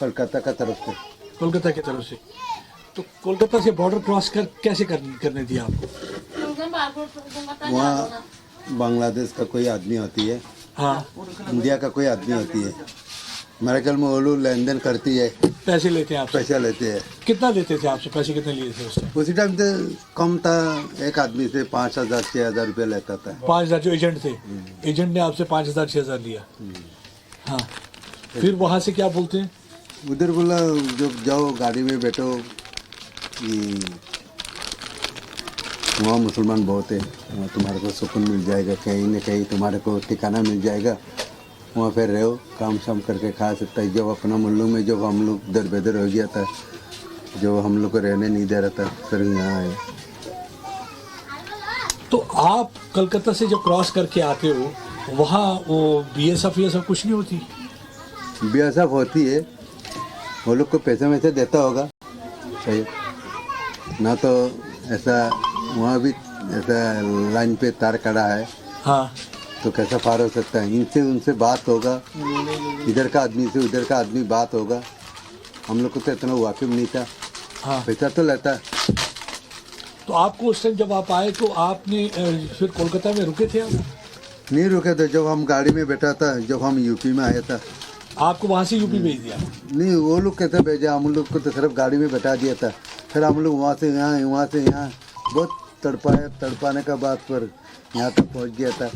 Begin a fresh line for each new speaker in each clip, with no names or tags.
कोलकाता का तरफ से।
कोलकाता की तरफ से। तो कोलकाता से बॉर्डर क्रॉस कैसे करने दिया आपको?
वहाँ बांग्लादेश का कोई आदमी होती है,
हाँ,
इंडिया का कोई आदमी होती है, मेरे ख्याल में वो लोग लेन देन करती है,
पैसे लेते हैं आपसे?
पैसा लेते हैं।
कितना लेते थे आपसे? पैसे कितने लिए थे उस टाइम?
उसी टाइम तो कम था, एक आदमी से 5,000 6,000 रुपया लेता था।
5,000 जो एजेंट थे, एजेंट ने आपसे 5,000 6,000 लिया। हाँ, फिर वहाँ से क्या बोलते हैं?
उधर बोला जब जाओ गाड़ी में बैठो, वहाँ मुसलमान बहुत है, वहाँ तुम्हारे को सुकून मिल जाएगा, कहीं न कहीं तुम्हारे को ठिकाना मिल जाएगा, वहाँ फिर रहो, काम शाम करके खा सकता है। जब अपना मुल्लू में जब हम लोग दर बेदर हो गया था, जो हम लोग को रहने नहीं दे रहा था, फिर यहाँ आए।
तो आप कलकत्ता से जब क्रॉस करके आते हो, वहाँ वो BSF ये सब कुछ नहीं होती?
BSF होती है, वो लोग को पैसे वैसे देता होगा सही ना, तो ऐसा वहाँ भी ऐसा लाइन पे तार खड़ा है।
हाँ,
तो कैसा पार हो सकता है? इनसे उनसे बात होगा, इधर का आदमी से उधर का आदमी बात होगा। हम लोग को तो इतना वाकिफ नहीं था।
हाँ।
पैसा तो लेता।
तो आपको उस टाइम जब आप आए तो आपने फिर कोलकाता में रुके थे आप?
नहीं रुके थे, जब हम गाड़ी में बैठा था, जब हम यूपी में आया था।
आपको वहाँ से यूपी भेज दिया?
नहीं, वो लोग कैसे भेजा, हम लोग को तो सिर्फ गाड़ी में बैठा दिया था। फिर हम लोग वहाँ से यहाँ, वहाँ से यहाँ बहुत तड़पाने का बाद पर यहाँ तक पहुँच गया था।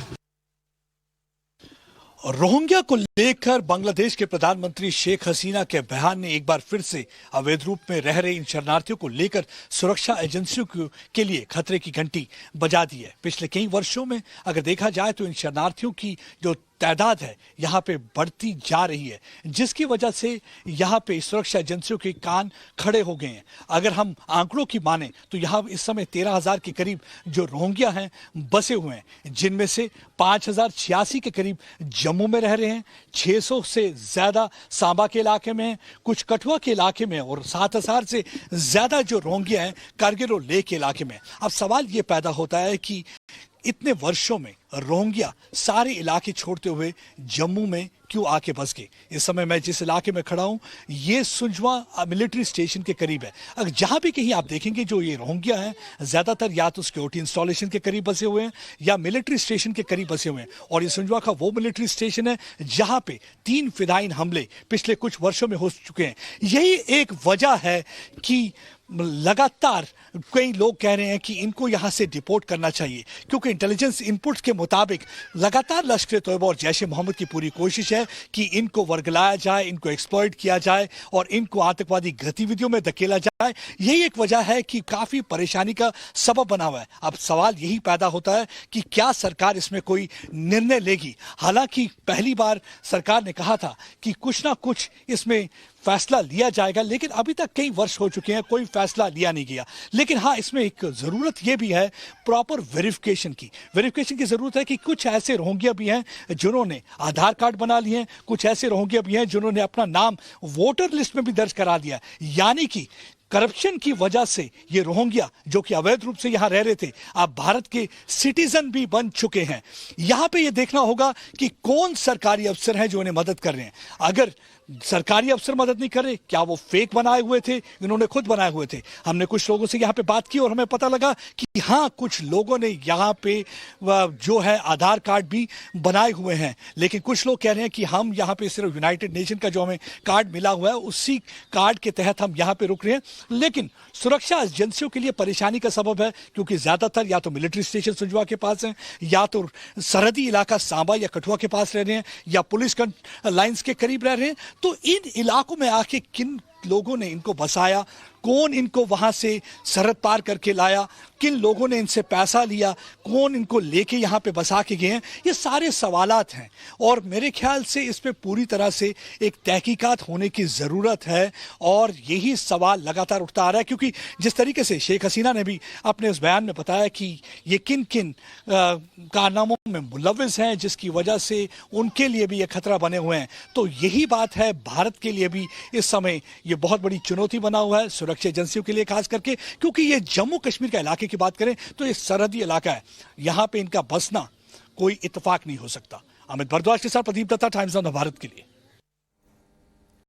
रोहिंग्या को लेकर बांग्लादेश के प्रधानमंत्री शेख हसीना के बयान ने एक बार फिर से अवैध रूप में रह रहे इन शरणार्थियों को लेकर सुरक्षा एजेंसियों के लिए खतरे की घंटी बजा दी है। पिछले कई वर्षों में अगर देखा जाए तो इन शरणार्थियों की जो तादाद है यहाँ पे बढ़ती जा रही है, जिसकी वजह से यहाँ पे सुरक्षा एजेंसियों के कान खड़े हो गए हैं। अगर हम आंकड़ों की माने तो यहाँ इस समय 13,000 के करीब जो रोहिंग्या हैं बसे हुए हैं, जिनमें से 5,086 के करीब जम्मू में रह रहे हैं, 600 से ज्यादा सांबा के इलाके में हैं, कुछ कठुआ के इलाके में, और 7,000 से ज्यादा जो रोहिंग्या हैं कारगिल और लेह के इलाके में। अब सवाल ये पैदा होता है कि इतने वर्षों में रोहिंग्या सारे इलाके छोड़ते हुए जम्मू में क्यों आके बस गए? इस समय मैं जिस इलाके में खड़ा हूं, ये सुंजवा मिलिट्री स्टेशन के करीब है। अगर जहां भी कहीं आप देखेंगे जो ये रोहिंग्या हैं, ज्यादातर या तो सिक्योरिटी इंस्टॉलेशन के करीब बसे हुए हैं या मिलिट्री स्टेशन के करीब बसे हुए हैं। और ये सुंजवा का वो मिलिट्री स्टेशन है जहां पे 3 फिदायीन हमले पिछले कुछ वर्षों में हो चुके हैं। यही एक वजह है कि लगातार कई लोग कह रहे हैं कि इनको यहां से डिपोर्ट करना चाहिए, क्योंकि इंटेलिजेंस इनपुट्स के मुताबिक लगातार लश्कर तोयबा और जैश ए मोहम्मद की पूरी कोशिश है कि इनको वर्गलाया जाए, इनको एक्सप्लॉइट किया जाए और इनको आतंकवादी गतिविधियों में धकेला जाए। यही एक वजह है कि काफी परेशानी का सबब बना हुआ है। अब सवाल यही पैदा होता है कि क्या सरकार इसमें कोई निर्णय लेगी? हालांकि पहली बार सरकार ने कहा था कि कुछ ना कुछ इसमें फैसला लिया जाएगा, लेकिन अभी तक कई वर्ष हो चुके हैं, कोई फैसला लिया नहीं गया। लेकिन हाँ, इसमें एक जरूरत यह भी है प्रॉपर वेरिफिकेशन की जरूरत है कि कुछ ऐसे रोहिंग्या भी हैं जिन्होंने आधार कार्ड बना लिए हैं, कुछ ऐसे रोहिंग्या भी हैं जिन्होंने अपना नाम वोटर लिस्ट में भी दर्ज करा दिया। यानी कि करप्शन की वजह से ये रोहिंग्या जो कि अवैध रूप से यहां रह रहे थे, अब भारत के सिटीजन भी बन चुके हैं। यहां पे ये देखना होगा कि कौन सरकारी अफसर हैं जो इन्हें मदद कर रहे हैं। अगर सरकारी अफसर मदद नहीं कर रहे, क्या वो फेक बनाए हुए थे, इन्होंने खुद बनाए हुए थे? हमने कुछ लोगों से यहाँ पे बात की और हमें पता लगा कि हाँ, कुछ लोगों ने यहाँ पे जो है आधार कार्ड भी बनाए हुए हैं, लेकिन कुछ लोग कह रहे हैं कि हम यहाँ पे सिर्फ यूनाइटेड नेशन का जो हमें कार्ड मिला हुआ है उसी कार्ड के तहत हम यहाँ पे रुक रहे हैं। लेकिन सुरक्षा एजेंसियों के लिए परेशानी का सबब है, क्योंकि ज्यादातर या तो मिलिट्री स्टेशन सुंजवा के पास हैं, या तो सरहदी इलाका सांबा या कठुआ के पास रह रहे हैं, या पुलिस लाइंस के करीब रह रहे हैं। तो इन इलाकों में आके किन लोगों ने इनको बसाया, कौन इनको वहां से सरहद पार करके लाया, किन लोगों ने इनसे पैसा लिया, कौन इनको लेके यहां पे बसा के गए हैं, ये सारे सवालात हैं। और मेरे ख्याल से इस पे पूरी तरह से एक तहकीकात होने की ज़रूरत है, और यही सवाल लगातार उठता आ रहा है, क्योंकि जिस तरीके से शेख हसीना ने भी अपने उस बयान में बताया कि ये किन किन कारनामों में मुलव्विस हैं जिसकी वजह से उनके लिए भी ये खतरा बने हुए हैं। तो यही बात है, भारत के लिए भी इस समय ये बहुत बड़ी चुनौती बना हुआ है, सुरक्षा एजेंसियों के लिए खास करके, क्योंकि ये जम्मू कश्मीर का इलाके की बात करें तो ये सरहदी इलाका है, यहां पे इनका बसना कोई इत्तेफाक नहीं हो सकता। अमित भारद्वाज के साथ प्रदीप दत्ता, टाइम्स ऑफ भारत के लिए।